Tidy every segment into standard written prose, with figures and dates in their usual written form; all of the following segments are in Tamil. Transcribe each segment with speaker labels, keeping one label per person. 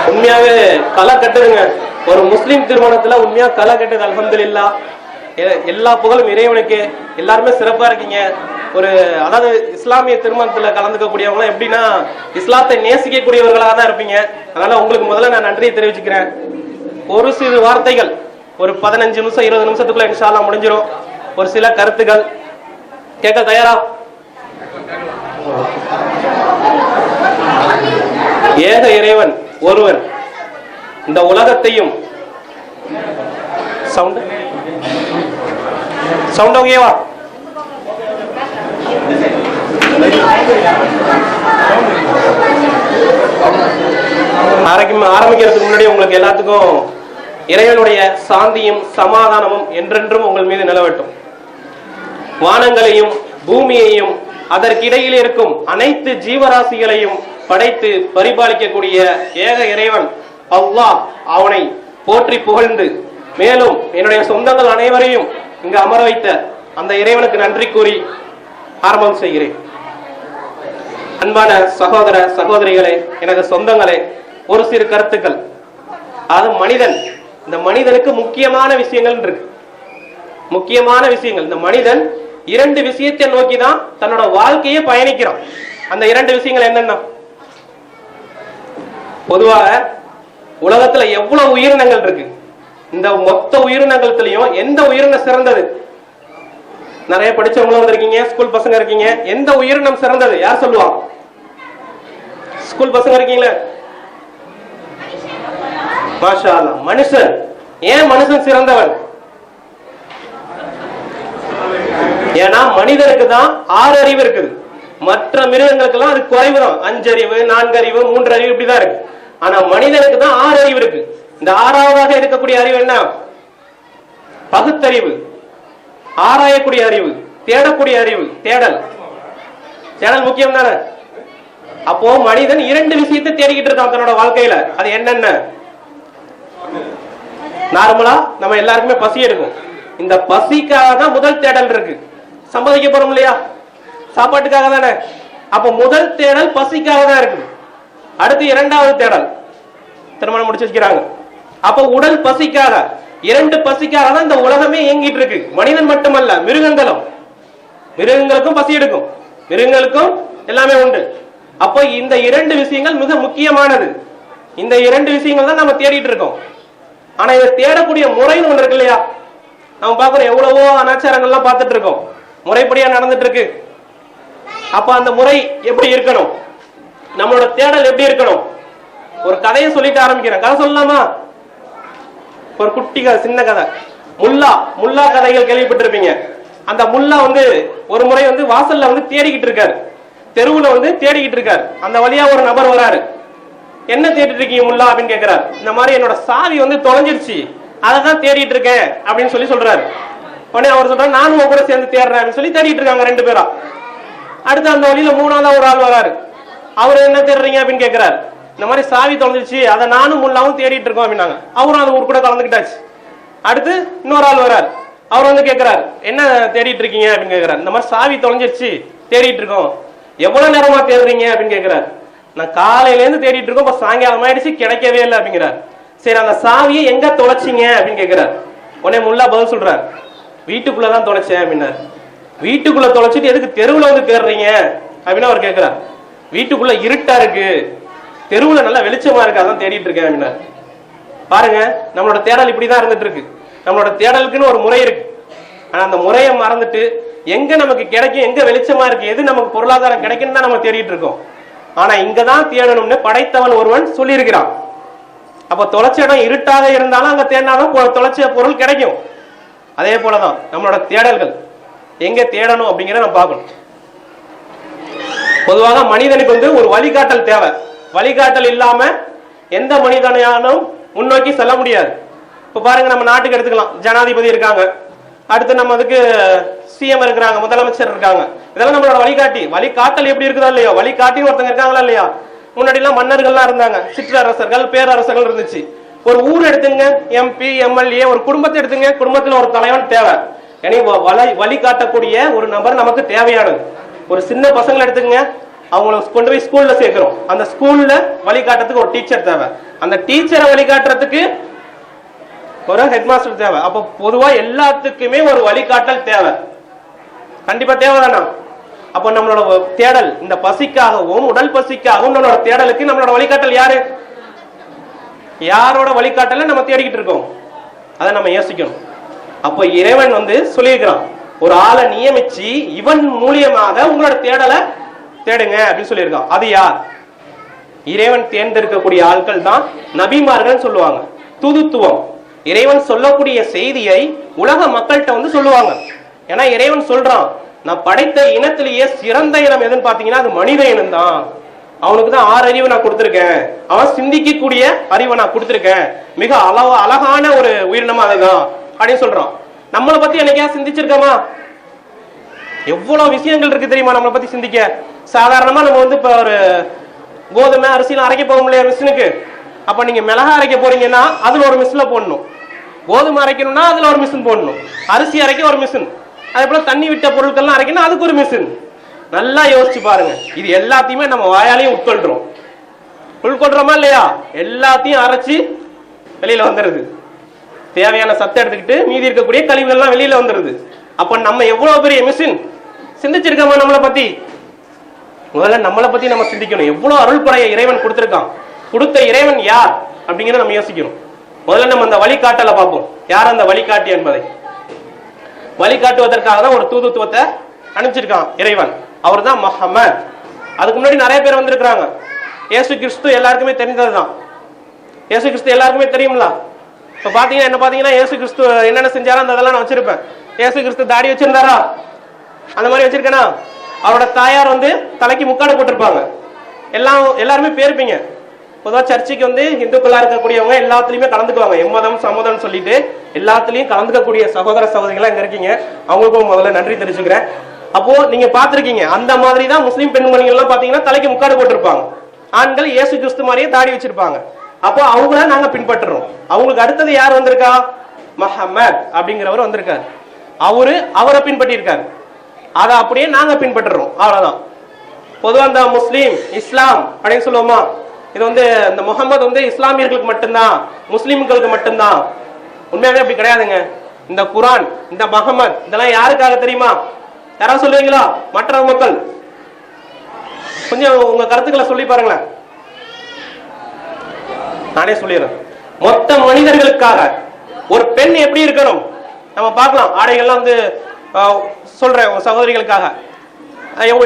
Speaker 1: உண்மையாவே களை கட்டுதுங்க. ஒரு முஸ்லிம் திருமணத்துல உண்மையா களை கட்டுது. அல்ஹம்துலில்லாஹ், எல்லா புகழும் இறைவனுக்கு. எல்லாருமே சிறப்பா இருக்கீங்க. அதாவது இஸ்லாமிய திருமணத்துல கலந்துக்கக்கூடியவங்க எப்படின்னா இஸ்லாத்தை நேசிக்கக்கூடியவர்களாக தான் இருப்பீங்க. அதனால உங்களுக்கு முதல்ல நான் நன்றியை தெரிவிச்சுக்கிறேன். ஒரு சிறு வார்த்தைகள், ஒரு 15 நிமிஷம் 20 நிமிஷத்துக்குள்ள இன்ஷா அல்லாஹ் முடிஞ்சிடும். ஒரு சில கருத்துக்கள் கேட்க தயாரா? ஏக இறைவன் ஒருவன் இந்த உலகத்தையும் சவுண்ட் ஓகேவா? ஆரம்பிக்கிறதுக்கு முன்னாடி உங்களுக்கு எல்லாத்துக்கும் இறைவனுடைய சாந்தியும் சமாதானமும் என்றென்றும் உங்கள் மீது நிலவட்டும். வானங்களையும் பூமியையும் அதற்கிடையில் இருக்கும் அனைத்து ஜீவராசிகளையும் படைத்து பரிபாலிக்கக்கூடிய ஏக இறைவன் அல்லாஹ், அவனை போற்றி புகழ்ந்து மேலும் என்னுடைய சொந்தங்கள் அனைவரையும் இங்கு அமர வைத்த அந்த இறைவனுக்கு நன்றி கூறி ஆரம்பம் செய்கிறேன். அன்பான சகோதர சகோதரிகளே, எனது சொந்தங்களே, ஒரு சிறு கருத்துக்கள். அது மனிதன், இந்த மனிதனுக்கு முக்கியமான விஷயங்கள் இருக்கு. முக்கியமான விஷயங்கள். இந்த மனிதன் 2 விஷயத்தை நோக்கி தான் தன்னோட வாழ்க்கையை பயணிக்கிறான். அந்த 2 விஷயங்கள் என்னன்னா, பொதுவாக உலகத்துல எவ்வளவு உயிரினங்கள் இருக்கு, இந்த மொத்த உயிரினங்கள்லயும் எந்த உயிரினம் சிறந்தது? நிறைய படிச்சவங்களும் வந்திருக்கீங்க, ஸ்கூல் பசங்க இருக்கீங்க. எந்த உயிரினம் சிறந்தது யார் சொல்லுவாங்க? ஸ்கூல் பசங்க இருக்கீங்களா? மாஷா அல்லாஹ். மனுஷன். ஏன் மனுஷன் சிறந்தவன்? ஏன்னா மனிதனுக்கு தான் 6 அறிவு இருக்குது. மற்ற மிருகங்களுக்கு எல்லாம் அது குறைவு தான். 5 அறிவு, 4 அறிவு, 3 அறிவு இப்படிதான் இருக்கு. ஆனா மனிதனுக்கு தான் 6 அறிவு இருக்கு. இந்த 6ஆவதாக இருக்கக்கூடிய அறிவு என்ன? பகுத்தறிவு, ஆராயக்கூடிய அறிவு, தேடக்கூடிய அறிவு. தேடல் முக்கியம் தானே? அப்போ மனிதன் 2 விஷயத்தை தேடிக்கிட்டு இருக்கான் தன்னோட வாழ்க்கையில. அது என்னென்ன? நார்மலா நம்ம எல்லாருக்குமே பசி எடுக்கும். இந்த பசிக்காக தான் முதல் தேடல் இருக்கு. சம்பாதிக்க போறோம் இல்லையா, சாப்பாட்டுக்காக தானே. அப்ப முதல் தேடல் பசிக்காக தான் இருக்கு. அடுத்து 2வது தேடல் திருமணம் முடிச்சு வச்சுக்கிறாங்க. அப்ப உடல் பசிக்காக, 2 பசிக்காக தான் இந்த உலகமே இயங்கிட்டு இருக்கு. மனிதன் மட்டுமல்ல, மிருகங்களுக்கும் பசி எடுக்கும், மிருகங்களுக்கும் எல்லாமே உண்டு. அப்போ இந்த 2 விஷயங்கள் மிக முக்கியமானது. இந்த 2 விஷயங்கள் தான் நம்ம தேடிட்டு இருக்கோம். ஆனா இதை தேடக்கூடிய முறைன்னு ஒண்ணு இருக்கு இல்லையா? நம்ம பாக்குறோம், எவ்வளவோ அனாச்சாரங்கள்லாம் பார்த்துட்டு இருக்கோம், முறைப்படியா நடந்துட்டு இருக்கு. அப்ப அந்த முறை எப்படி இருக்கணும்? நம்மளோட தேடல் எப்படி இருக்கணும்? ஒரு கதையை சொல்லிட்டு ஆரம்பிக்கிறேன். கதை சொல்லலாமா? ஒரு குட்டி கதை, சின்ன கதை. முல்லா கதைகள் கேள்விப்பட்டிருப்பீங்க. அந்த முல்லா ஒரு முறை வாசல்ல தேடிக்கிட்டு இருக்காரு, தெருவுல தேடிக்கிட்டு இருக்காரு. அந்த வழியா ஒரு நபர் வராரு. என்ன தேடிட்டு இருக்கீங்க முல்லா அப்படின்னு கேட்கிறாரு. இந்த மாதிரி என்னோட சாவி தொலைஞ்சிருச்சு, அதான் தேடிட்டு இருக்கேன் அப்படின்னு சொல்றாரு. உடனே அவர் சொல்றாரு, நானும் உங்க கூட சேர்ந்து தேடுறேன் அப்படின்னு சொல்லி தேடிட்டு இருக்காங்க 2 பேரா. அடுத்து அந்த வழியில 3ஆவதா ஒரு ஆள் வராரு. அவரு என்ன தேடுறீங்க அப்படின்னு கேட்கிறாரு. இந்த மாதிரி சாவி தொலைஞ்சிருச்சு, அதை நானும் முல்லாவும் தேடிட்டு இருக்கோம் அப்படின்னாங்க. அவரும் அது கூட கலந்துக்கிட்டாச்சு. அடுத்து இன்னொரு ஆள் வராரு. அவர் கேட்கிறாரு, என்ன தேடிட்டு இருக்கீங்க அப்படின்னு கேட்கிறாரு. இந்த மாதிரி சாவி தொலைஞ்சிருச்சு, தேடிட்டு இருக்கோம். எவ்வளவு நேரமா தேடுறீங்க அப்படின்னு கேட்கிறாரு. நான் காலையில இருந்து தேடிட்டு இருக்கோம், இப்ப சாயங்காலம் ஆயிடுச்சு, கிடைக்கவே இல்லை அப்படிங்கிறார். சரி, அந்த சாவியை எங்க தொலைச்சிங்க அப்படின்னு கேட்கிறார். உடனே முல்லா பதில் சொல்றாரு, வீட்டுக்குள்ளதான் தொலைச்சேன் அப்படின்னாரு. வீட்டுக்குள்ள தொலைச்சிட்டு எதுக்கு தெருவுல தேடுறீங்க அப்படின்னு அவர் கேட்கிறார். வீட்டுக்குள்ள இருட்டா இருக்கு, தெருவுல நல்லா வெளிச்சமா இருக்கு, அதான் தேடிட்டு இருக்கேன் அப்படின்னாரு. பாருங்க, நம்மளோட தேடல் இப்படிதான் இருந்துட்டு இருக்கு. நம்மளோட தேடலுக்குன்னு ஒரு முறை இருக்கு. ஆனா அந்த முறையை மறந்துட்டு எங்க நமக்கு கிடைக்கும், எங்க வெளிச்சமா இருக்கு, எது நமக்கு பொருளாதாரம் கிடைக்கும் தான் நம்ம தேடிட்டு இருக்கோம். ஆனா இங்கதான் தேடணும்னு படைத்தவன் ஒருவன் சொல்லி இருக்கிறான். அப்ப தொலைச்ச இடம் இருட்டாக இருந்தாலும் அங்க தேடினாதான் தொலைச்ச பொருள் கிடைக்கும். அதே போலதான் நம்மளோட தேடல்கள் எங்க தேடணும் அப்படிங்கிறத நம்ம பார்க்கணும். பொதுவாக மனிதனுக்கு ஒரு வழிகாட்டல் தேவை. வழிகாட்டல் இல்லாம எந்த மனிதனையாலும் முன்னோக்கி செல்ல முடியாது. இப்ப பாருங்க, நம்ம நாட்டுக்கு எடுத்துக்கலாம், ஜனாதிபதி இருக்காங்க, அடுத்து நம்ம சிஎம் இருக்கிறாங்க, முதலமைச்சர் இருக்காங்க. இதெல்லாம் நம்மளோட வழிகாட்டல் எப்படி இருக்குதா இல்லையோ, வழிகாட்டி ஒருத்தங்க இருக்காங்களா இல்லையா? முன்னாடி எல்லாம் மன்னர்கள்லாம் இருந்தாங்க, சிற்றரசர்கள், பேரரசர்கள் இருந்துச்சு. ஒரு ஊர் எடுத்துங்க, எம்பி, எம்எல்ஏ, ஒரு குடும்பத்தை எடுத்துங்க, குடும்பத்துல ஒரு தலைவன் தேவை. வழிகாட்டக்கூடிய ஒரு நபர் நமக்கு தேவையானது. ஒரு சின்ன பசங்களை எடுத்துங்க, அவங்கள கொண்டு போய் ஸ்கூல்ல சேர்க்கிறோம். அந்த ஸ்கூல்ல வழிகாட்டுறதுக்கு ஒரு டீச்சர் தேவை. அந்த டீச்சரை வழிகாட்டுறதுக்கு ஒரு ஹெட் மாஸ்டர் தேவை. அப்ப பொதுவா எல்லாத்துக்குமே ஒரு வழிகாட்டல் தேவை, கண்டிப்பா தேவைதானா? அப்ப நம்மளோட தேடல் இந்த பசிக்காகவும் உடல் பசிக்காகவும் நம்மளோட தேடலுக்கு நம்மளோட வழிகாட்டல் யாரு? யாரோட வழிகாட்டல நம்ம தேடிக்கிட்டு இருக்கோம்? அதை நம்ம யோசிக்கணும். அப்ப இறைவன் சொல்லியிருக்கிறான், ஒரு ஆளை நியமிச்சு இவன் மூலியமாக உங்களோட தேடலை தேடுங்க அப்படின்னு சொல்லியிருக்கான். அது யார்? இறைவன் தேர்ந்தெடுக்கக்கூடிய ஆட்கள் தான் நபிமார்கள் சொல்லுவாங்க. தூதுத்துவம், இறைவன் சொல்லக்கூடிய செய்தியை உலக மக்கள்கிட்ட சொல்லுவாங்க. ஏன்னா இறைவன் சொல்றான், நான் படைத்த இனத்திலேயே சிறந்த இனம் எதுன்னு பாத்தீங்கன்னா அது மனித இனம் தான். அவனுக்கு தான் 6 அறிவு நான் கொடுத்திருக்கேன், அவன் சிந்திக்கக்கூடிய அறிவை நான் கொடுத்திருக்கேன், மிக அழகான ஒரு உயிரினமா அதுதான் அப்படின்னு சொல்றான். நம்மளை பத்தி என்னைக்கா சிந்திச்சிருக்கோமா? எவ்வளவு விஷயங்கள் இருக்கு தெரியுமா நம்மளை பத்தி சிந்திக்க. சாதாரணமா நம்ம இப்ப ஒரு கோதுமை அரிசிலாம் அரைக்க போக முடியாது மிஷினுக்கு. அப்ப நீங்க மிளகா அரைக்க போறீங்கன்னா அதுல ஒரு மிஷின்ல போடணும், கோதுமை அரைக்கணும்னா அதுல ஒரு மிஷின் போடணும், அரிசி அரைக்க ஒரு மிஷின், அதே போல தண்ணி விட்ட பொருட்கள்லாம் அரைக்கணும் அதுக்கு ஒரு மிஷின். நல்லா யோசிச்சு பாருங்க, இது எல்லாத்தையுமே நம்ம வாயாலையும் உட்கொள்றோமா இல்லையா? எல்லாத்தையும் அரைச்சு வெளியில வந்துருது, தேவையான சத்தை எடுத்துக்கிட்டு மீதி இருக்கக்கூடிய கழிவுகள்லாம் வெளியில வந்துருது. அப்ப நம்ம எவ்வளவு பெரிய மிஷின், சிந்திச்சிருக்கோமா நம்மளை பத்தி? முதல்ல நம்மளை பத்தி நம்ம சிந்திக்கணும். எவ்வளவு அருள் படைய இறைவன் கொடுத்திருக்கான், கொடுத்த இறைவன் யார் அப்படிங்கிறத நம்ம யோசிக்கணும். முதல்ல நம்ம அந்த வழிகாட்டலை பார்ப்போம், யார் அந்த வழிகாட்டி என்பதை. வழிகாட்டுவதற்காக தான் ஒரு தூதுத்துவத்தை அனுப்பிச்சிருக்கான் இறைவன், அவர் தான் முஹம்மத். அதுக்கு முன்னாடி நிறைய பேர் வந்திருக்கிறாங்க. இயேசு கிறிஸ்து எல்லாருக்குமே தெரிந்ததுதான். இயேசு கிறிஸ்து எல்லாருக்குமே தெரியுங்களா? இப்ப பாத்தீங்கன்னா என்ன பாத்தீங்கன்னா இயேசு கிறிஸ்து என்னென்ன செஞ்சாரோ அந்த அதெல்லாம் நான் வச்சிருப்பேன். இயேசு கிறிஸ்து தாடி வச்சிருந்தாரா? அந்த மாதிரி வச்சிருக்கேனா? அவரோட தாயார் தலைக்கு முக்காடு போட்டிருப்பாங்க. எல்லாருமே பேருப்பீங்க. பொதுவா சர்ச்சைக்கு இந்துக்களா இருக்கக்கூடியவங்க எல்லாத்துலயுமே கலந்துக்குவாங்க. எம்மதம் சம்மதம் சொல்லிட்டு எல்லாத்துலயும் கலந்துக்கக்கூடிய சகோதர சகோதரிகளா இங்க இருக்கீங்க, அவங்களுக்கும் முதல்ல நன்றி தெரிவிச்சுக்கிறேன். அப்போ நீங்க பாத்திருக்கீங்க, அந்த மாதிரி தான் முஸ்லீம் பெண்மணிகள் எல்லாம் பாத்தீங்கன்னா தலைக்கு முக்காடு போட்டிருப்பாங்க. ஆண்கள் இயேசு கிறிஸ்து மாதிரியே தாடி வச்சிருப்பாங்க. அப்போ அவங்கள நாங்க பின்பற்றுறோம். அவங்களுக்கு அடுத்தது யார் வந்திருக்கா? முஹம்மத் அப்படிங்கிறவர் வந்திருக்காரு. அவரை பின்பற்றி இருக்காரு, அதை அப்படியே நாங்க பின்பற்றுறோம், அவ்வளவுதான். பொதுவா இந்த முஸ்லீம் இஸ்லாம் அப்படின்னு சொல்லுவோமா, இது இந்த முகமது இஸ்லாமியர்களுக்கு மட்டும்தான், முஸ்லீம்களுக்கு மட்டும்தான். உண்மையாவே அப்படி கிடையாதுங்க. இந்த குரான், இந்த முகமது, இதெல்லாம் யாருக்காக தெரியுமா? யாராவது சொல்லுவீங்களா? மற்ற மக்கள் கொஞ்சம் உங்க கருத்துக்களை சொல்லி பாருங்களேன். நானே சொல்லிடுறேன். மொத்த மனிதர்களுக்காக. ஒரு பெண் எப்படி இருக்கணும் நம்ம பார்க்கலாம். ஆடைகள்லாம் சொல்றேன் சகோதரிகளுக்காக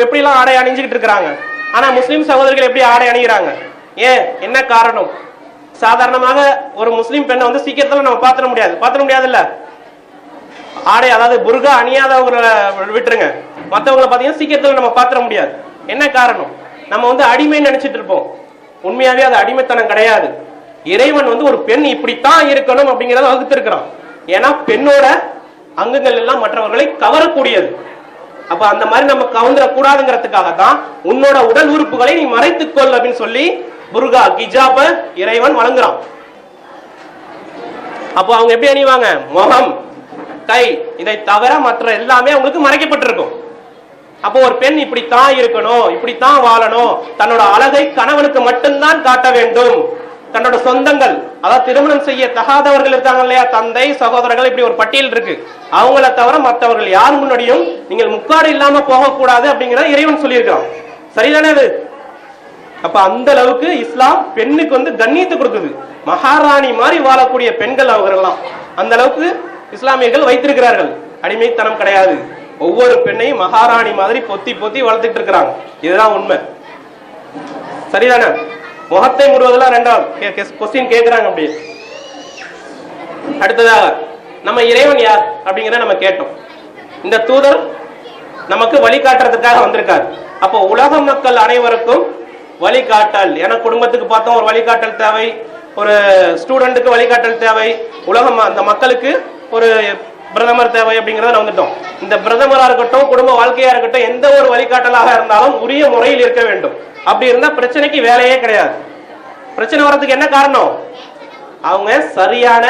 Speaker 1: எப்படி எல்லாம் ஆடை அணிஞ்சுக்கிட்டு இருக்கிறாங்க. ஆனா முஸ்லீம் சகோதரிகள் எப்படி ஆடை அணிகிறாங்க? ஏன், என்ன காரணம்? சாதாரணமாக ஒரு முஸ்லீம் பெண்ணை சீக்கிரத்துல நம்ம பாத்திர முடியாதுல்ல. ஆடை, அதாவது புர்கா அணியாதவங்களை விட்டுருங்க, மற்றவங்களை பாத்தீங்கன்னா சீக்கிரத்துல நம்ம பாத்திர முடியாது. என்ன காரணம்? நம்ம அடிமைன்னு நினைச்சிட்டு இருப்போம். உண்மையாவே அது அடிமைத்தனம் கிடையாது. இறைவன் ஒரு பெண் இப்படித்தான் இருக்கணும் அப்படிங்கறத வகுத்திருக்கிறான். ஏன்னா பெண்ணோட அங்கங்கள் எல்லாம் மற்றவர்களை கவரக்கூடியது. அப்ப அந்த மாதிரி நம்ம கவுந்துட கூடாதுங்கிறதுக்காக தான் உன்னோட உடல் உறுப்புகளை நீ மறைத்துக்கொள் அப்படின்னு சொல்லி புர்கா கிஜாப இறைவன் வழங்குறான். அப்போ அவங்க எப்படி அணிவாங்க? முகம், கை, இதை தவிர மற்ற எல்லாமே அவங்களுக்கு மறைக்கப்பட்டிருக்கும். அப்போ ஒரு பெண் இப்படித்தான் இருக்கணும், இப்படித்தான் வாழணும், தன்னோட அழகை கணவனுக்கு மட்டும்தான் காட்ட வேண்டும். தன்னோட சொந்தங்கள், அதாவது திருமணம் செய்ய தகாதவர்கள் இருக்காங்க இல்லையா, தந்தை சகோதரர்கள், இப்படி ஒரு பட்டியல் இருக்கு. அவங்கள தவிர மற்றவர்கள் யார் முன்னாடியும் நீங்கள் முக்காடு இல்லாம போகக்கூடாது அப்படிங்கிறத இறைவன் சொல்லியிருக்கான். சரிதானே அது? அப்ப அந்த அளவுக்கு இஸ்லாம் பெண்ணுக்கு கண்ணியத்தை கொடுக்குது. மகாராணி மாதிரி வாழக்கூடிய பெண்கள் அவர்கள்லாம் அந்த அளவுக்கு இஸ்லாமியர்கள் வைத்திருக்கிறார்கள். அடிமைத்தனம் கிடையாது. ஒவ்வொரு பெண்ணையும் மகாராணி மாதிரி பொத்தி பொத்தி வளர்த்துட்டு இருக்கிறாங்க. இதுதான் உண்மை. சரிதானே? முகத்தை மூடுவதெல்லாம் ரெண்டாவது கொஸ்டின் கேட்கிறாங்க. அப்படி அடுத்ததாக நம்ம இறைவன் யார் அப்படிங்கிற நம்ம கேட்டோம். இந்த தூதர் நமக்கு வழிகாட்டுறதுக்காக வந்திருக்காரு. அப்போ உலக மக்கள் அனைவருக்கும் வழிகாட்டல். ஏன்னா குடும்பத்துக்கு பார்த்தோம் ஒரு வழிகாட்டல் தேவை, ஒரு ஸ்டூடெண்ட்டுக்கு வழிகாட்டல் தேவை, உலகம் அந்த மக்களுக்கு ஒரு பிரதமர் தேவை அப்படிங்கிறத வந்துட்டோம். இந்த பிரதமரா இருக்கட்டும், குடும்ப வாழ்க்கையா இருக்கட்டும், எந்த ஒரு வழிகாட்டலாக இருந்தாலும் உரிய முறையில் இருக்க வேண்டும். அப்படி இருந்தா பிரச்சனைக்கு வேலையே கிடையாது. பிரச்சனை வர்றதுக்கு என்ன காரணம்? அவங்க சரியான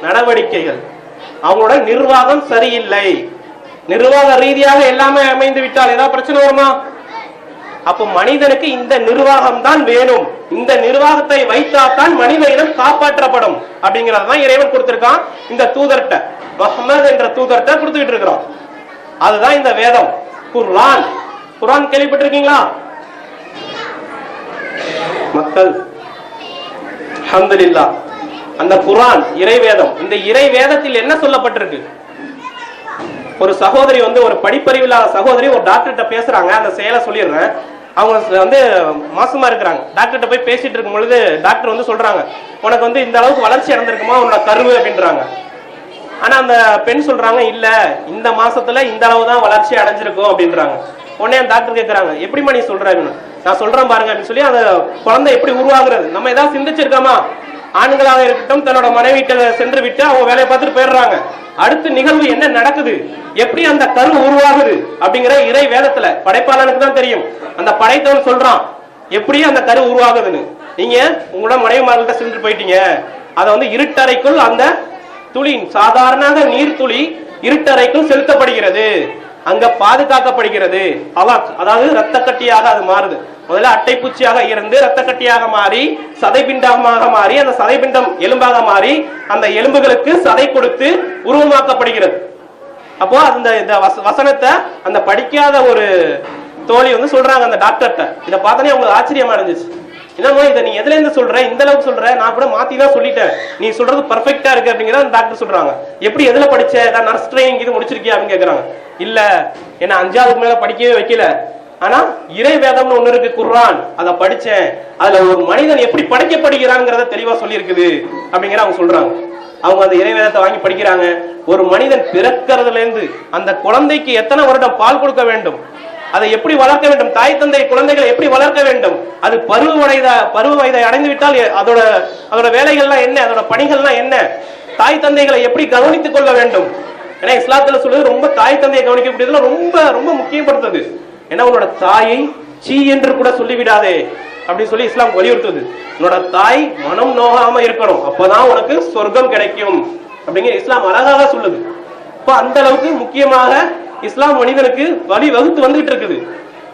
Speaker 1: நடவடிக்கைகள், அவங்களோட நிர்வாகம் சரியில்லை. நிர்வாக ரீதியாக எல்லாமே அமைந்து விட்டால் ஏதாவது பிரச்சனை வருமா? அப்போ மனிதனுக்கு இந்த நிர்வாகம் தான் வேணும், இந்த நிர்வாகத்தை வைத்தாத்தான் மனித இனம் காப்பாற்றப்படும் அப்படிங்கறதான் இறைவன் கொடுத்திருக்கான். இந்த தூதர்கிட்ட, முஹம்மது என்ற தூதர்கிட்ட கொடுத்துக்கிட்டு இருக்கிறோம். அதுதான் இந்த வேதம் குர்ஆன். குர்ஆன் கேள்விப்பட்டிருக்கீங்களா மக்கள்? அல்ஹம்துலில்லாஹ். அந்த குர்ஆன் இறை வேதம். இந்த இறை வேதத்தில் என்ன சொல்லப்பட்டிருக்கு? ஒரு சகோதரி ஒரு படிப்பறிவில்லாத சகோதரி ஒரு டாக்டர்கிட்ட பேசுறாங்க. அந்த செயலை சொல்லிடுறேன். அவங்க மாசமா இருக்கிறாங்க. டாக்டர்கிட்ட போய் பேசிட்டு இருக்கும் பொழுது டாக்டர் சொல்றாங்க, உனக்கு இந்த அளவுக்கு வளர்ச்சி அடைந்திருக்குமா உன்னோட கருவு அப்படின்றாங்க. ஆனா அந்த பெண் சொல்றாங்க, இல்ல இந்த மாசத்துல இந்த அளவு தான் வளர்ச்சி அடைஞ்சிருக்கும் அப்படின்றாங்க. உடனே டாக்டர் கேட்கறாங்க, எப்படிமா நீ சொல்றாங்க? நான் சொல்றேன் பாருங்க அப்படின்னு சொல்லி அந்த குழந்தை எப்படி உருவாகுறது நம்ம ஏதாவது சிந்திச்சிருக்கோமா? ஆண்களாக இருக்கட்டும் தன்னோட மனைவிட்ட சென்று விட்டு அவங்க வேலையை பார்த்துட்டு போயிடுறாங்க. அடுத்த நிகழ்வு என்ன நடக்குது, எப்படி அந்த கரு உருவாகுது அப்படிங்கிற இறை வேதத்துல படைப்பாளனுக்கு தான் தெரியும். அந்த படைத்தவன் சொல்றான் எப்படி அந்த கரு உருவாகுதுன்னு. நீங்க உங்களோட மனைவிமார்கள்ட்ட சென்று போயிட்டீங்க, அதை இருட்டறைக்குள் அந்த துளி, சாதாரண நீர் துளி இருட்டறைக்குள் செலுத்தப்படுகிறது, அங்க பாதுகாக்கப்படுகிறது. அதாவது ரத்த கட்டியாக அது மாறுது. முதல்ல அட்டைப்பூச்சியாக இருந்து ரத்த கட்டியாக மாறி சதைபிண்டமாக மாறி அந்த சதைபிண்டம் எலும்பாக மாறி அந்த எலும்புகளுக்கு சதை கொடுத்து உருவமாக்கப்படுகிறது. அப்போ அந்த வசனத்தை அந்த படிக்காத ஒரு தோழி சொல்றாங்க அந்த டாக்டர்கிட்ட. இதை பார்த்தோன்னே அவங்களுக்கு ஆச்சரியமா இருந்துச்சு. என்னமோ இதை நீ எதுல இருந்து சொல்ற, இந்த அளவுக்கு சொல்ற, நான் கூட மாத்தி தான் சொல்லிட்டேன், நீ சொல்றது பர்ஃபெக்டா இருக்கு அப்படிங்கிறத அந்த டாக்டர் சொல்றாங்க. எப்படி எதுல படிச்ச, நர்ஸ் ட்ரைனிங் இது முடிச்சிருக்கியா அப்படின்னு கேக்குறாங்க. இல்ல என்ன 5ஆவதுக்கு மேல படிக்கவே வைக்கல, ஆனா இறை வேதம்னு ஒண்ணு இருக்கு குர்ஆன், அதை படிச்சேன், அதுல ஒரு மனிதன் எப்படி படைக்கப்படுகிறாங்கிறத தெளிவா சொல்லி இருக்குது அப்படிங்கிற அவங்க சொல்றாங்க. அவங்க அந்த இறை வேதத்தை வாங்கி படிக்கிறாங்க. ஒரு மனிதன் பிறக்கிறதுல இருந்து அந்த குழந்தைக்கு எத்தனை வருடம் பால் கொடுக்க வேண்டும், அதை எப்படி வளர்க்க வேண்டும், தாய் தந்தை குழந்தைகளை எப்படி வளர்க்க வேண்டும், அது பருவ வயதை அடைந்து விட்டால் அதோட வேலைகள்லாம் என்ன, அதோட பணிகள்லாம் என்ன, தாய் தந்தைகளை எப்படி கவனித்துக் கொள்ள வேண்டும். ஏன்னா இஸ்லாத்துல சொல்றது ரொம்ப தாய் தந்தையை கவனிக்கக்கூடியதுல ரொம்ப ரொம்ப முக்கியப்படுத்துது. ஏன்னா உன்னோட தாயை சீ என்று கூட சொல்லிவிடாதே அப்படின்னு சொல்லி இஸ்லாம் வலியுறுத்துது. உன்னோட தாய் மனம் நோகாம இருக்கணும், அப்பதான் உனக்கு சொர்க்கம் கிடைக்கும் அப்படிங்கிற இஸ்லாம் அழகாக சொல்லுது. இப்ப அந்த அளவுக்கு முக்கியமாக இஸ்லாம் மனிதனுக்கு வழி வகுத்து வந்துகிட்டு இருக்குது.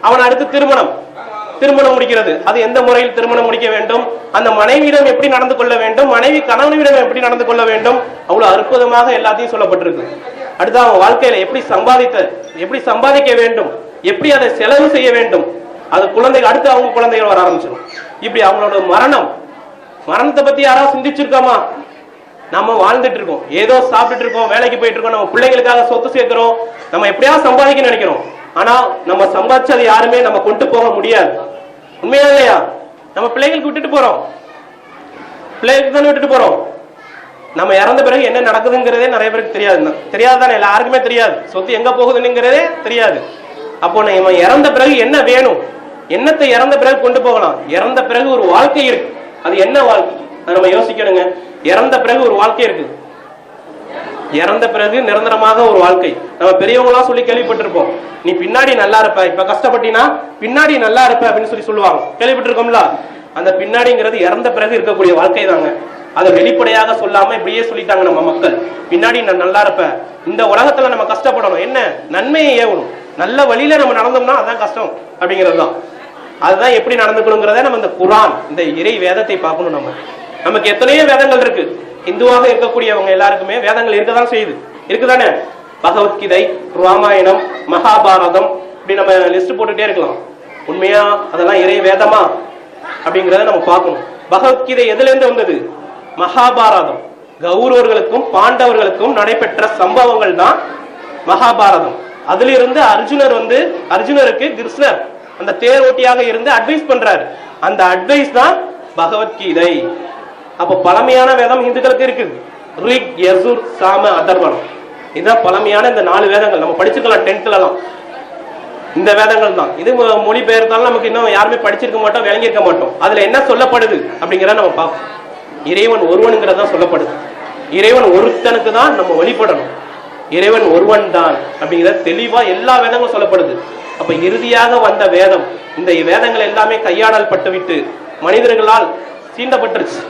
Speaker 1: அவன் அடுத்து திருமணம் முடிக்கிறது, அது எந்த முறையில் திருமணம் முடிக்க வேண்டும், அந்த மனைவியிடம் எப்படி நடந்து கொள்ள வேண்டும், மனைவி கணவனிடம் எப்படி நடந்து கொள்ள வேண்டும், அவ்வளவு அற்புதமாக எல்லாத்தையும் சொல்லப்பட்டிருக்கு. அடுத்து அவன் வாழ்க்கையில எப்படி சம்பாதிக்க வேண்டும், எப்படி அதை செலவு செய்ய வேண்டும், அது குழந்தைகள் அடுத்து அவங்க குழந்தைகள் வர ஆரம்பிச்சிடும். இப்படி அவங்களோட மரணத்தை பத்தி யாராவது சிந்திச்சிருக்கோமா? நம்ம வாழ்ந்துட்டு இருக்கோம், ஏதோ சாப்பிட்டு இருக்கோம், வேலைக்கு போயிட்டு இருக்கோம், நம்ம பிள்ளைங்களுக்காக சொத்து சேர்க்கிறோம், நம்ம எப்படியாவது சம்பாதிக்க நினைக்கிறோம். ஆனா நம்ம சம்பாதிச்சது யாருமே நம்ம கொண்டு போக முடியாது. உண்மையா இல்லையா? நம்ம பிள்ளைகளுக்கு விட்டுட்டு போறோம், பிள்ளைகளுக்கு தானே விட்டுட்டு போறோம். நம்ம இறந்த பிறகு என்ன நடக்குதுங்கிறதே நிறைய பேருக்கு தெரியாதுதானே, யாருக்குமே தெரியாது. சொத்து எங்க போகுதுங்கிறதே தெரியாது. அப்போ நம்ம இறந்த பிறகு என்ன வேணும், என்னத்தை இறந்த பிறகு கொண்டு போகலாம்? இறந்த பிறகு ஒரு வாழ்க்கை இருக்கு, அது என்ன வாழ்க்கை நம்ம யோசிக்கணுங்க. இறந்த பிறகு ஒரு வாழ்க்கை இருக்கு, இறந்த பிறகு நிரந்தரமாக ஒரு வாழ்க்கை. நம்ம பெரியவங்களா சொல்லி கேள்விப்பட்டிருப்போம், நீ பின்னாடி நல்லா இருப்ப, இப்ப கஷ்டப்பட்டினா பின்னாடி நல்லா இருப்ப அப்படின்னு சொல்லுவாங்க, கேள்விப்பட்டிருக்கோம்ல. அந்த பின்னாடிங்கிறது இறந்த பிறகு இருக்கக்கூடிய வாழ்க்கை தாங்க. அதை வெளிப்படையாக சொல்லாம இப்படியே சொல்லிட்டாங்க நம்ம மக்கள். பின்னாடி நான் நல்லா இருப்பேன், இந்த உலகத்துல நம்ம கஷ்டப்படணும், என்ன நன்மையை ஏவணும், நல்ல வழியில நம்ம நடந்தோம்னா அதான் கஷ்டம் அப்படிங்கிறது தான். அதுதான் எப்படி நடந்துக்கணுங்கிறத நம்ம இந்த குர்ஆன், இந்த இறை வேதத்தை பார்க்கணும். நமக்கு எத்தனையோ வேதங்கள் இருக்கு. இந்துவாக இருக்கக்கூடியவங்க எல்லாருக்குமே வேதங்கள் இருக்கதான் செய்யுது, இருக்குதானே? பகவத்கீதை, ராமாயணம், மகாபாரதம், இப்படி நம்ம லிஸ்ட் போட்டுட்டே இருக்கலாம். உண்மையா அதெல்லாம் இறை வேதமா அப்படிங்கிறத நம்ம பார்க்கணும். பகவத்கீதை எதுல இருந்து வந்தது? மகாபாரதம், கௌரவர்களுக்கும் பாண்டவர்களுக்கும் நடைபெற்ற சம்பவங்கள் தான் மகாபாரதம். அதுல இருந்து அர்ஜுனருக்கு கிருஷ்ணர் அந்த தேர் ஓட்டியாக இருந்து அட்வைஸ் பண்றாரு, அந்த அட்வைஸ் தான் பகவத்கீதை. அப்ப பழமையான வேதம் இந்துக்களுக்கு இருக்குது, ரிக், யசுர், சாம, அதர்வனம். இதுதான் பழமையான இந்த 4 வேதங்கள். நம்ம படிச்சுக்கலாம் 10th இந்த வேதங்கள் தான். இது மொழிபெயர்த்தாலும் நமக்கு இன்னும் யாருமே படிச்சிருக்க மாட்டோம், விளங்கியிருக்க மாட்டோம். அதுல என்ன சொல்லப்படுது அப்படிங்கிறத நம்ம பார்ப்போம். இறைவன் ஒருவனுங்கிறதா சொல்லப்படுது. இறைவன் ஒருத்தனுக்கு தான் நம்ம வழிபடணும், இறைவன் ஒருவன் தான் அப்படிங்கிறத தெளிவா எல்லா வேதங்களும் சொல்லப்படுது. அப்ப இறுதியாக வந்த வேதம், இந்த வேதங்கள் எல்லாமே கையாடல் பட்டுவிட்டு மனிதர்களால் சீண்டப்பட்டுருச்சு,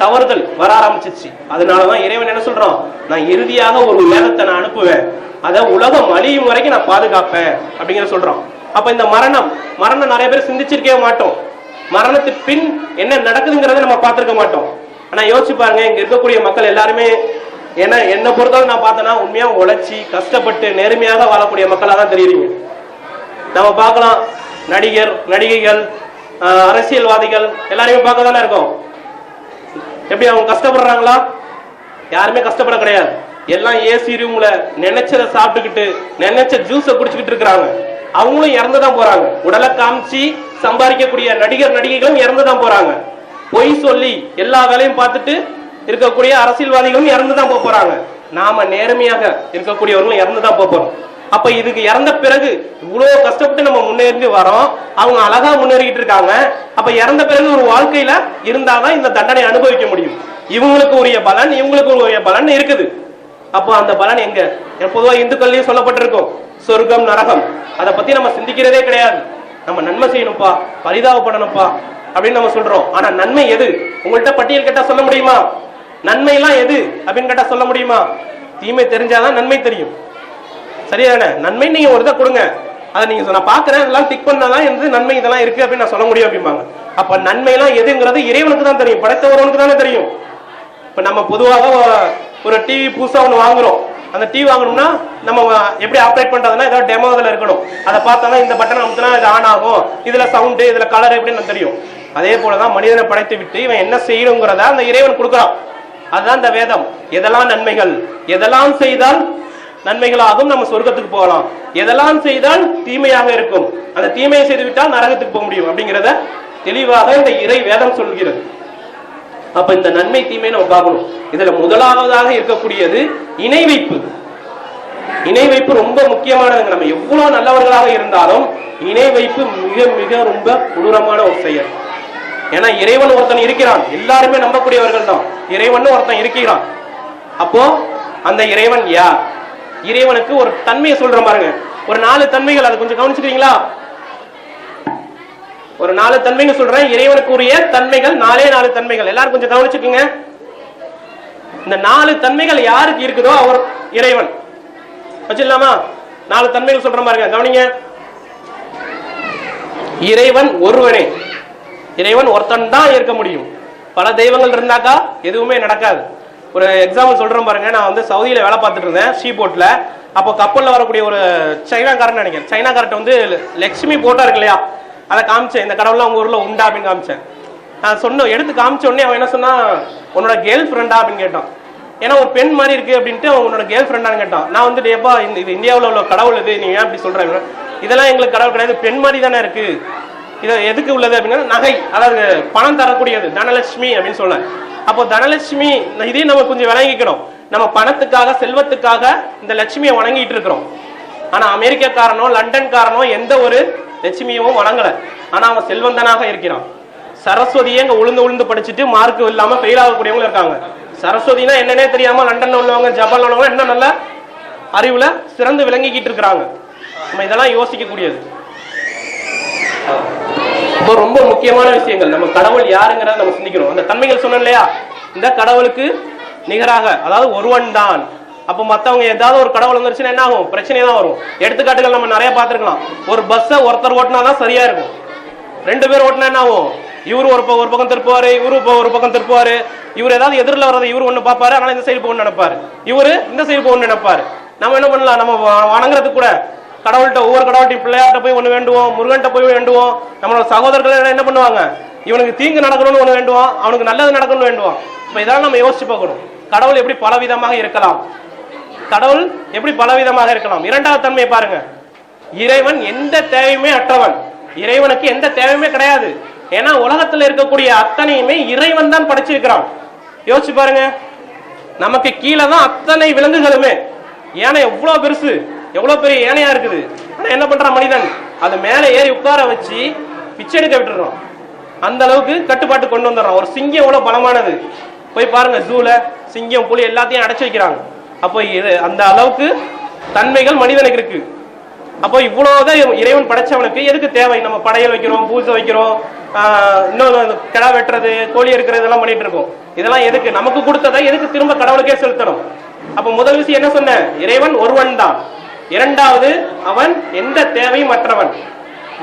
Speaker 1: தவறுதல் வர ஆரம்பிச்சிச்சு. அதனாலதான் இறைவன் என்ன சொல்றான், நான் இறுதியாக ஒரு வேதத்தை நான் அனுப்புவேன், அதை உலகம் அழியும் வரைக்கும் நான் பாதுகாப்பேன் அப்படிங்கிற சொல்றான். அப்ப இந்த மரணம் நிறைய பேர் சிந்திச்சிருக்கவே மாட்டோம். மரணத்துக்கு பின் என்ன நடக்குதுங்கிறத நம்ம பார்த்திருக்க மாட்டோம். ஆனா யோசிச்சு பாருங்க, இங்க இருக்கக்கூடிய மக்கள் எல்லாருமே என்ன பொறுத்தவரை நான் பார்த்தேன்னா உண்மையா உழைச்சி கஷ்டப்பட்டு நேர்மையாக வாழக்கூடிய மக்களா தான் தெரியுறீங்க. நம்ம பார்க்கலாம், நடிகைகள், அரசியல்வாதிகள் எல்லாரையுமே பார்க்க தானே இருக்கோம். எப்படி அவங்க கஷ்டப்படுறாங்களா? யாருமே கஷ்டப்பட கிடையாது. எல்லாம் ஏசி ரூம்ல நினைச்சதை சாப்பிட்டுக்கிட்டு நினைச்ச ஜூஸ குடிச்சுக்கிட்டு இருக்கிறாங்க. அவங்களும் இறந்துதான் போறாங்க. உடலை காமிச்சு சம்பாதிக்கக்கூடிய நடிகைகளும் இறந்துதான் போறாங்க. பொய் சொல்லி எல்லா வேலையும் பார்த்துட்டு இருக்கக்கூடிய அரசியல்வாதிகளும் இறந்துதான் போறாங்க. நாம நேர்மையாக இருக்கக்கூடியவர்களும் இறந்துதான் போறோம். அப்ப இதுக்கு இறந்த பிறகு இவ்வளவு கஷ்டப்பட்டு நம்ம முன்னேறி வரோம், அவங்க அழகா முன்னேறிக்கிட்டு இருக்காங்க. அப்ப இறந்த பிறகு ஒரு வாழ்க்கையில இருந்தாதான் இந்த தண்டனை அனுபவிக்க முடியும். இவங்களுக்கு உரிய பலன் இருக்குது. அப்போ அந்த பலன் எங்க? பொதுவா இந்துக்கள்லயும் சொல்லப்பட்டிருக்கும், சொர்க்கம் நரகம். அதை பத்தி நம்ம சிந்திக்கிறதே கிடையாது. நம்ம நன்மை செய்யணும்ப்பா, பரிதாபப்படணும்ப்பா அப்படின்னு நம்ம சொல்றோம். ஆனா நன்மை எது? உங்கள்கிட்ட பட்டியல் கேட்டா சொல்ல முடியுமா? நன்மை எல்லாம் எது அப்படின்னு கேட்டா சொல்ல முடியுமா? தீமை தெரிஞ்சாதான் நன்மை தெரியும். சரியான நன்மை நீங்க ஒரு இதை கொடுங்க, அதை நீங்க நான் பாக்குறேன் இதெல்லாம் டிக் பண்ணாதான் எந்த நன்மை இதெல்லாம் இருக்கு அப்படின்னு நான் சொல்ல முடியும் அப்படிம்பாங்க. அப்ப நன்மை எல்லாம் எதுங்கிறது இறைவனுக்கு தான் தெரியும், படைத்தவனுக்கு தானே தெரியும். இப்ப நம்ம பொதுவாக ஒரு டிவி புதுசா ஒண்ணு வாங்குறோம். அந்த டிவி வாங்கணும்னா நம்ம எப்படி ஆப்ரேட் பண்றதுன்னா ஏதாவது டெமோ இதுல இருக்கணும். அதை பார்த்தா இந்த பட்டன் அமுத்தினா இது ஆன் ஆகும், இதுல சவுண்டு, இதுல கலர் எப்படின்னு தெரியும். அதே போலதான் மனிதனை படைத்து விட்டு இவன் என்ன செய்யணுங்கிறத அந்த இறைவன் கொடுக்குறான். அதுதான் இந்த வேதம். எதெல்லாம் நன்மைகள், எதெல்லாம் செய்தால் நன்மைகளாகும், நம்ம சொர்க்கத்துக்கு போகலாம், எதெல்லாம் செய்தால் தீமையாக இருக்கும், அந்த தீமையை செய்து விட்டால் நரகத்துக்கு போக முடியும் அப்படிங்கிறத தெளிவாக இந்த இறை வேதம் சொல்கிறது. அப்ப இந்த நன்மை தீமை நம்ம பார்க்கணும். இதுல முதலாவதாக இருக்கக்கூடியது இணை வைப்பு. இணை வைப்பு ரொம்ப முக்கியமானது. நம்ம எவ்வளவு நல்லவர்களாக இருந்தாலும் இணை வைப்பு மிக மிக ரொம்ப கொடூரமான ஒரு செயல். ஏன்னா இறைவன் ஒருத்தன் இருக்கிறான், எல்லாருமே நம்பக்கூடியவர்கள் தான். இறைவன் ஒருத்தன் இருக்கிறான். அப்போ அந்த இறைவன் யார்? இறைவனுக்கு ஒரு தன்மையை சொல்ற பாருங்க, ஒரு 4 தன்மைகள். அதை கொஞ்சம் கவனிச்சுக்கிறீங்களா? ஒரு 4 தன்மைன்னு சொல்றேன். இறைவனுக்கு உரிய தன்மைகள் 4 தன்மைகள். எல்லாரும் கொஞ்சம் கவனிச்சுக்கோங்க. இந்த 4 தன்மைகள் யாருக்கு இருக்குதோ அவர் இறைவன். வச்சிடலாமா? 4 தன்மைகள் சொல்ற பாருங்க, கவனிங்க. இறைவன் ஒருவனே. இறைவன் ஒருத்தன் தான் இருக்க முடியும். பல தெய்வங்கள் இருந்தாக்கா எதுவுமே நடக்காது. ஒரு எக்ஸாம்பிள் சொல்றேன் பாருங்க. நான் வந்து சவுதியில வேலை பார்த்துட்டு இருந்தேன், ஷீ போட்ல. அப்போ கப்பல்ல வரக்கூடிய ஒரு சைனாக்காரன் நினைக்கிறேன், சைனாக்காரன் வந்து லட்சுமி போட்டா இருக்கு இல்லையா, அதை காமிச்சேன். இந்த கடவுள்லாம் உங்க ஊர்ல உண்டா அப்படின்னு காமிச்சேன். நான் சொன்ன எடுத்து காமிச்ச உடனே அவன் என்ன சொன்னா, உன்னோட கேர்ள் ஃப்ரெண்டா அப்படின்னு கேட்டான். ஏன்னா ஒரு பெண் மாதிரி இருக்கு அப்படின்ட்டு அவன் உன்னோட கேர்ள் ஃப்ரெண்டான்னு கேட்டான். நான் வந்து எப்பா இது இந்தியாவில் உள்ள கடவுள் இது, நீங்க ஏன் அப்படி சொல்றாங்க? இதெல்லாம் எங்களுக்கு கடவுள் கிடையாது, பெண் மாதிரி தானே இருக்கு. இது எதுக்கு உள்ளது அப்படின்னா நகை, அதாவது பணம் தரக்கூடியது, தனலட்சுமி அப்படின்னு சொல்ல. அப்போ தனலட்சுமி இதையும் நம்ம கொஞ்சம் விளங்கிக்கணும். நம்ம பணத்துக்காக செல்வத்துக்காக இந்த லட்சுமியை வணங்கிட்டு இருக்கிறோம். ஆனா அமெரிக்காக்காரனோ லண்டன்காரனோ எந்த ஒரு லட்சுமியவும் வணங்கல. ஆனா அவன் செல்வந்தனாக இருக்கிறான். சரஸ்வதியே இங்க உளுந்து படிச்சுட்டு மார்க் இல்லாம ஃபெயில் ஆகக்கூடியவங்க இருக்காங்க. சரஸ்வதினா என்னன்னே தெரியாம லண்டன்ல உள்ளவங்க, ஜப்பான்ல உள்ளவங்க என்ன நல்ல அறிவுல சிறந்து விளங்கிக்கிட்டு இருக்கிறாங்க. நம்ம இதெல்லாம் யோசிக்க கூடியது. ரொம்ப முக்கியமான விஷயங்கள். நம்ம கடவுள் யாருங்கிறத நம்ம சிந்திக்கணும். அந்த தன்மைகள் சொன்னோம் இல்லையா, இந்த கடவுளுக்கு நிகராக, அதாவது ஒருவன் தான். அப்ப மத்தவங்க ஏதாவது ஒரு கடவுள் வந்துருச்சுன்னா என்ன ஆகும்? பிரச்சனை தான் வரும். எடுத்துக்காட்டுகள் நம்ம நிறைய பார்த்திருக்கலாம். ஒரு பஸ்ஸை ஒருத்தர் ஓட்டினாதான் சரியா இருக்கும். 2 பேர் ஓட்டினா என்ன ஆகும்? இவரு ஒரு பக்கம் திருப்புவாரு, இவரு ஒரு பக்கம் திருப்புவாரு. இவர் ஏதாவது எதிரில் வர்றதை இவரு ஒண்ணு பார்ப்பாரு, ஆனா இந்த சைடு போகணும்னு நினைப்பாரு, இவரு இந்த சைடு போகணும்னு நினைப்பாரு. நம்ம என்ன பண்ணலாம்? நம்ம வணங்குறதுக்கு கூட கடவுள்கிட்ட, ஒவ்வொரு கடவுள்கிட்ட பிள்ளையார்ட்ட போய் ஒண்ணு வேண்டுவோம், முருகன்ட்ட போய் வேண்டுவோம். நம்மளோட சகோதரர்கள் என்ன பண்ணுவாங்க? இவனுக்கு தீங்கு நடக்கணும்னு ஒண்ணு வேண்டுவான், அவனுக்கு நல்லது நடக்கணும்னு வேண்டுவான். இப்ப இதெல்லாம் நம்ம யோசிச்சு பார்க்கணும். கடவுள் எப்படி பலவிதமாக இருக்கலாம்? கடவுள் எப்படி பலவிதமாக இருக்கலாம்? 2வது தன்மையை பாருங்க. இறைவன் எந்த தேவையுமே அற்றவன். இறைவனுக்கு எந்த தேவையுமே கிடையாது. ஏன்னா உலகத்துல இருக்கக்கூடிய அத்தனையுமே இறைவன் தான் படைச்சிருக்கிறான். யோசிச்சு பாருங்க. நமக்கு கீழே தான் அத்தனை விலங்குகளுமே. ஏன்னா எவ்வளவு பெருசு, எவ்வளவு பெரிய ஏனையா இருக்குது. ஆனா என்ன பண்றான் மனிதன்? அதை மேல ஏறி உட்கார வச்சு பிச்சை எடுக்க விட்டுறோம். அந்த அளவுக்கு கட்டுப்பாட்டு கொண்டு வந்துடுறோம். ஒரு சிங்கம் எவ்வளவு பலமானது போய் பாருங்க, ஜூல சிங்கம் புலி எல்லாத்தையும் அடைச்சு வைக்கிறாங்க. அப்போ அந்த அளவுக்கு தன்மைகள் மனிதனுக்கு இருக்கு. அப்போ இவ்வளவுதான் இறைவன் படைச்சவனுக்கு எதுக்கு தேவை? நம்ம படையல் வைக்கிறோம், பூஜை வைக்கிறோம், இன்னொரு கிடா வெட்டுறது, கோழி எடுக்கிறது எல்லாம் பண்ணிட்டு இருக்கோம். இதெல்லாம் எதுக்கு? நமக்கு கொடுத்ததை எதுக்கு திரும்ப கடவுளுக்கே செலுத்தணும்? அப்ப முதல் விஷயம் என்ன சொன்ன? இறைவன் ஒருவன் தான். 2வது, அவன் எந்த தேவையும் அற்றவன்.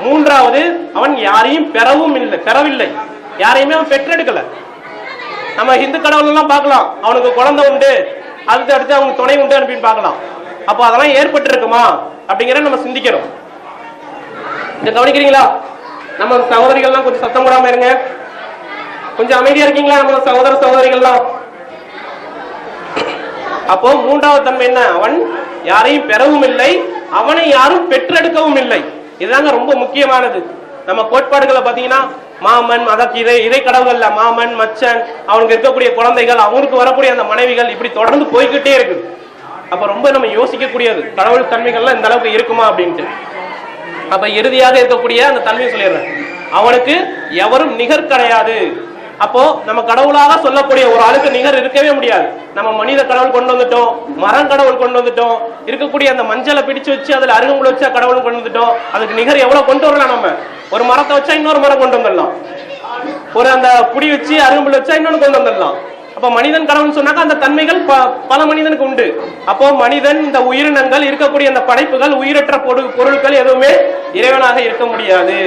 Speaker 1: மூன்றாவது அவன் யாரையும் பெறவில்லை, யாரையுமே அவன் பெற்றெடுக்கல. நம்ம இந்து கடவுள் எல்லாம் பார்க்கலாம், அவனுக்கு குழந்தை உண்டு, அதுக்கு அடுத்து அவனுக்கு துணை உண்டு அப்படின்னு பார்க்கலாம். அப்போ அதெல்லாம் ஏற்பட்டு இருக்குமா அப்படிங்கிற நம்ம சிந்திக்கிறோம். இதை கவனிக்கிறீங்களா? நம்ம சகோதரிகள்லாம் கொஞ்சம் சத்தம் போடாம இருங்க, கொஞ்சம் அமைதியா இருக்கீங்களா நம்ம சகோதர சகோதரிகள்லாம்? அப்போ மூன்றாவது தன்மை என்ன? அவன் யாரையும் பெறவும் இல்லை, அவனை யாரும் பெற்றெடுக்கவும் இல்லை. இதுதாங்க ரொம்ப முக்கியமானது. நம்ம கோட்பாடுகளை பாத்தீங்கன்னா மாமன், அதற்கு இறை கடவுள்ல மாமன், மச்சன், அவனுக்கு இருக்கக்கூடிய குழந்தைகள், அவனுக்கு வரக்கூடிய அந்த மனைவிகள், இப்படி தொடர்ந்து போய்கிட்டே இருக்குது. அப்ப ரொம்ப நம்ம யோசிக்க கூடியது, கடவுள் தன்மைகள்லாம் இந்த அளவுக்கு இருக்குமா அப்படின்ட்டு. அப்ப இறுதியாக இருக்கக்கூடிய அந்த தன்மையை சொல்லிடுறேன், அவனுக்கு எவரும் நிகர் கிடையாது. அப்போ நம்ம கடவுளாக சொல்லக்கூடிய ஒரு ஆளுக்கு நிகர் இருக்கவே முடியாது. நம்ம மனித கடவுள் கொண்டு வந்துட்டோம், மரம் கடவுள் கொண்டு வந்துட்டோம், இருக்கக்கூடிய அந்த மஞ்சளை பிடிச்சு வச்சு அதுல அருகம்புல் வச்சா கடவுள் கொண்டு வந்துட்டோம். அதுக்கு நிகர் எவ்வளவு கொண்டு வரலாம்? நம்ம ஒரு மரத்தை வச்சா இன்னொரு மரம் கொண்டு வந்துடலாம், ஒரு அந்த புடி வச்சு அருகம்புல் வச்சா இன்னொன்னு கொண்டு வந்துடலாம். அப்ப மனிதன் கடவுள் சொன்னாக்கா அந்த தன்மைகள் பல மனிதனுக்கு உண்டு. அப்போ மனிதன், இந்த உயிரினங்கள், இருக்கக்கூடிய அந்த படைப்புகள், உயிரற்ற பொருட்கள் எதுவுமே இறைவனாக இருக்க முடியாது.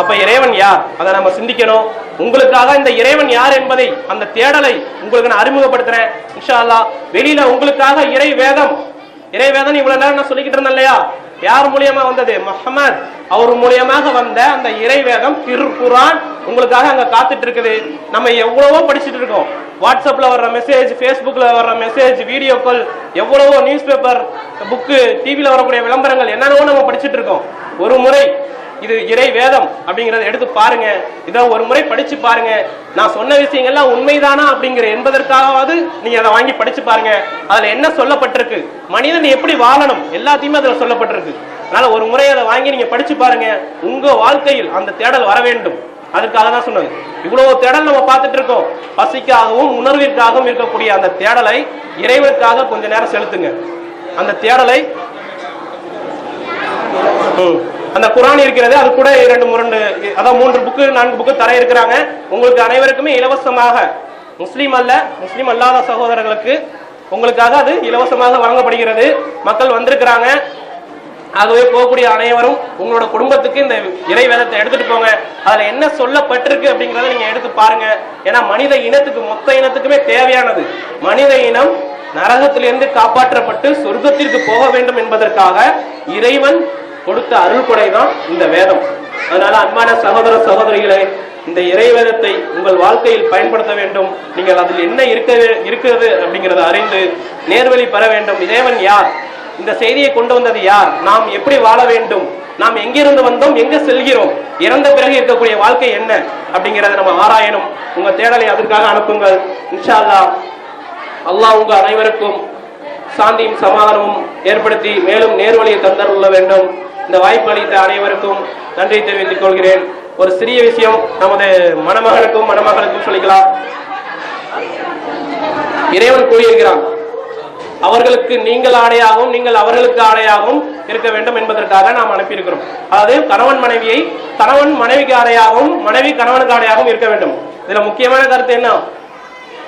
Speaker 1: அப்ப இறைவன் யார் அதை நம்ம சிந்திக்கணும். உங்களுக்காக இந்த இறைவன் யார் என்பதை, அந்த தேடலை உங்களுக்கு நான் அறிமுகப்படுத்துறேன் இன்ஷா அல்லாஹ். வெளியில உங்களுக்காக இறை வேதம் இவ்வளவு நேரம் நான் சொல்லிக்கிட்டு இருந்தேன் இல்லையா? யார் மூலியமா வந்தது? முஹம்மது அவர் மூலியமாக வந்த அந்த இறை வேதம் திருக்குர்ஆன் உங்களுக்காக அங்க காத்துட்டு இருக்குது. நம்ம எவ்வளவோ படிச்சுட்டு இருக்கோம், வாட்ஸ்அப்ல வர்ற மெசேஜ், பேஸ்புக்ல வர்ற மெசேஜ், வீடியோக்கள், எவ்வளவோ நியூஸ் பேப்பர், புக்கு, டிவில வரக்கூடிய விளம்பரங்கள், என்னென்னவோ நம்ம படிச்சுட்டு இருக்கோம். ஒரு முறை இது இறை வேதம் அப்படிங்கறத எடுத்து பாருங்க, இதை ஒரு முறை படிச்சு பாருங்க. நான் சொன்ன விஷயங்கள்லாம் உண்மைதானா அப்படிங்கிற என்பதற்காவது நீங்க அதை வாங்கி படிச்சு பாருங்க. அதுல என்ன சொல்லப்பட்டிருக்கு, மனிதன் எப்படி வாழணும், எல்லாத்தையுமே அதுல சொல்லப்பட்டிருக்கு. அதனால ஒரு முறை அதை வாங்கி நீங்க படிச்சு பாருங்க. உங்க வாழ்க்கையில் அந்த தேடல் வர வேண்டும். அதுக்காக தான் சொன்னது. இவ்வளவு தேடல் நம்ம பார்த்துட்டு இருக்கோம். பசிக்காகவும் உணர்விற்காகவும் இருக்கக்கூடிய அந்த தேடலை இறைவனுக்காக கொஞ்ச நேரம் செலுத்துங்க. அந்த தேடலை அந்த குர்ஆன் இருக்கிறது, அது கூட 3 புக்கு 4 புக்கு தர இருக்கிறாங்க. உங்களுக்கு அனைவருக்குமே இலவசமாக, முஸ்லீம் அல்லாத சகோதரர்களுக்கு உங்களுக்காக அது இலவசமாக வழங்கப்படுகிறது. மக்கள் வந்திருக்கிறாங்க. ஆகவே போகக்கூடிய அனைவரும் உங்களோட குடும்பத்துக்கு இந்த இறை வேதத்தை எடுத்துட்டு போங்க. அதுல என்ன சொல்லப்பட்டிருக்கு அப்படிங்கறத நீங்க எடுத்து பாருங்க. ஏன்னா மனித இனத்துக்கு, மொத்த இனத்துக்குமே தேவையானது. மனித இனம் நரகத்திலிருந்து காப்பாற்றப்பட்டு சொர்க்கத்திற்கு போக வேண்டும் என்பதற்காக இறைவன் கொடுத்த அருள் கொடை தான் இந்த வேதம். அதனால அன்பான சகோதர சகோதரிகளே, இந்த இறை வேதத்தை உங்கள் வாழ்க்கையில் பயன்படுத்த வேண்டும். நீங்கள் அதில் என்ன இருக்கிறது அப்படிங்கறத அறிந்து நேர்வழி பெற வேண்டும். இறைவன் யார், இந்த செய்தியை கொண்டு வந்தது யார், நாம் எப்படி வாழ வேண்டும், நாம் எங்கிருந்து வந்தோம், எங்க செல்கிறோம், இறந்த பிறகு இருக்கக்கூடிய வாழ்க்கை என்ன அப்படிங்கறத நம்ம ஆராயணும். உங்க தேடலை அதற்காக அனுப்புங்கள். இன்ஷா அல்லாஹ் அல்லாஹ் உங்க அனைவருக்கும் சாந்தியும் சமாதானமும் ஏற்படுத்தி மேலும் நேர்வழியை தந்தருள்ள வேண்டும். இந்த வாய்ப்பு அளித்த அனைவருக்கும் நன்றி தெரிவித்துக் கொள்கிறேன். ஒரு சிறிய விஷயம் நமது மணமகளுக்கும் சொல்லிக்கலாம். இறைவன் கூறியிருக்கிறான், அவர்களுக்கு நீங்கள் ஆடையாகவும் நீங்கள் அவர்களுக்கு ஆடையாகவும் இருக்க வேண்டும் என்பதற்காக நாம் அனுப்பியிருக்கிறோம். அதாவது கணவன் மனைவிக்கு ஆடையாகவும் மனைவி கணவனுக்கு ஆடையாகவும் இருக்க வேண்டும். இதுல முக்கியமான கருத்து என்ன?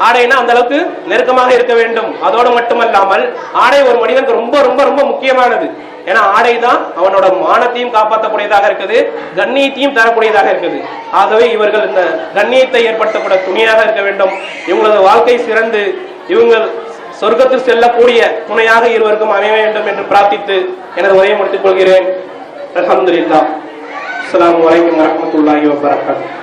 Speaker 1: ஆடைனா அந்த அளவுக்கு நெருக்கமாக இருக்க வேண்டும். அதோடு மட்டுமல்லாமல் ஆடை ஒரு மனிதனுக்கு ரொம்ப ரொம்ப ரொம்ப முக்கியமானது. ஏன்னா ஆடை தான் அவனோட மானத்தையும் காப்பாற்றக்கூடியதாக இருக்குது, கண்ணியத்தையும் தரக்கூடியதாக இருக்குது. ஆகவே இவர்கள் இந்த கண்ணியத்தை ஏற்படுத்தக்கூடிய துணையாக இருக்க வேண்டும். இவங்களது வாழ்க்கை சிறந்து இவங்கள் சொர்க்கத்தில் செல்லக்கூடிய துணையாக இருவருக்கும் அமைய வேண்டும் என்று பிரார்த்தித்து எனது உரையை முடித்துக் கொள்கிறேன். அல்ஹம்துலில்லாஹ். அஸ்ஸலாமு அலைக்கும் வரஹ்மத்துல்லாஹி வபரகாத்துஹு.